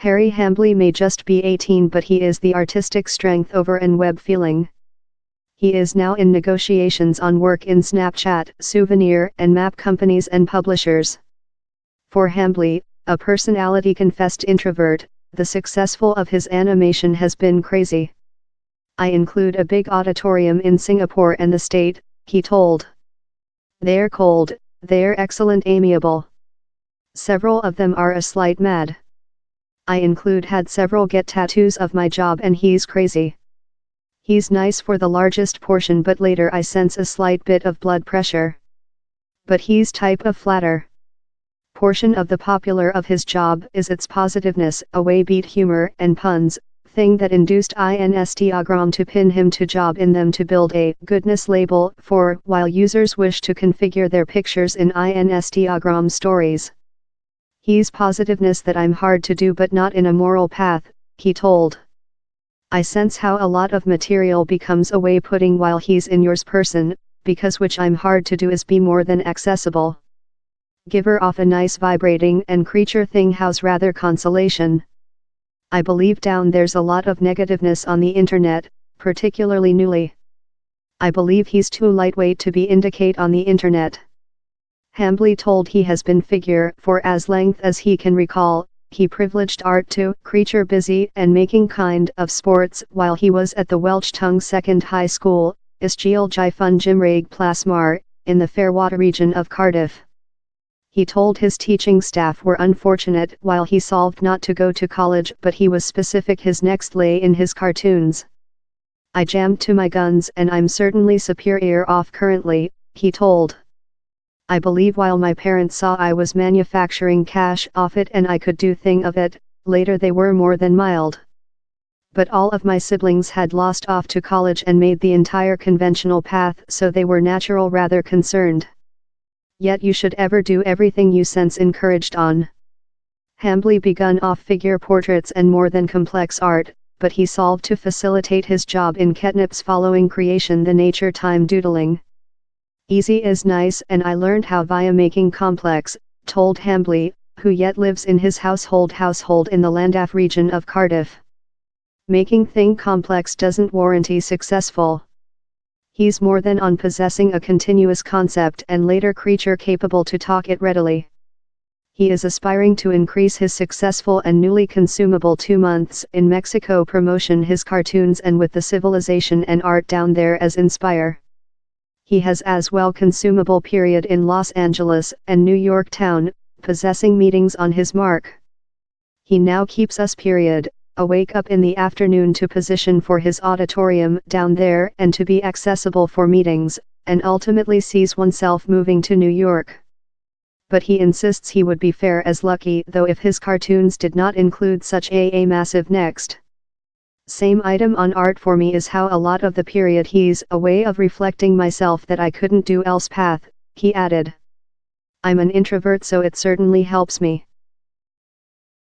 Harry Hambley may just be 18, but he is the artistic strength over and web feeling. He is now in negotiations on work in Snapchat, souvenir and map companies and publishers. For Hambley, a personality-confessed introvert, the successful of his animation has been crazy. I include a big auditorium in Singapore and the state, he told. They're cold, they're excellent, amiable. Several of them are a slight mad. I include had several get tattoos of my job and he's crazy. He's nice for the largest portion, but later I sense a slight bit of blood pressure. But he's type of flatter. Portion of the popular of his job is its positiveness, away beat humor and puns, thing that induced Instagram to pin him to job in them to build a goodness label for while users wish to configure their pictures in Instagram stories. He's positiveness that I'm hard to do but not in a moral path, he told. I sense how a lot of material becomes away putting while he's in yours person, because which I'm hard to do is be more than accessible. Giver off a nice vibrating and creature thing house rather consolation. I believe down there's a lot of negativeness on the internet, particularly newly. I believe he's too lightweight to be indicate on the internet. Hambley told he has been figure for as length as he can recall. He privileged art to creature busy and making kind of sports while he was at the Welsh Tongue Second High School, Ysgol Gyfun Gymraeg Plasmar, in the Fairwater region of Cardiff. He told his teaching staff were unfortunate while he solved not to go to college, but he was specific his next lay in his cartoons. I jammed to my guns and I'm certainly superior off currently, he told. I believe while my parents saw I was manufacturing cash off it and I could do thing of it, later they were more than mild. But all of my siblings had lost off to college and made the entire conventional path, so they were natural rather concerned. Yet you should ever do everything you sense encouraged on. Hambley begun off figure portraits and more than complex art, but he solved to facilitate his job in Ketnipz following creation the nature time doodling. Easy is nice and I learned how via making complex, told Hambley, who yet lives in his household in the Llandaff region of Cardiff. Making thing complex doesn't warranty successful. He's more than on possessing a continuous concept and later creature capable to talk it readily. He is aspiring to increase his successful and newly consumable 2 months in Mexico promotion his cartoons and with the civilization and art down there as inspire. He has as well consumable period in Los Angeles and New York town, possessing meetings on his mark. He now keeps us period. Awake up in the afternoon to position for his auditorium down there and to be accessible for meetings, and ultimately sees oneself moving to New York. But he insists he would be fair as lucky though if his cartoons did not include such a massive next. Same item on art for me is how a lot of the period he's a way of reflecting myself that I couldn't do else path, he added. I'm an introvert so it certainly helps me.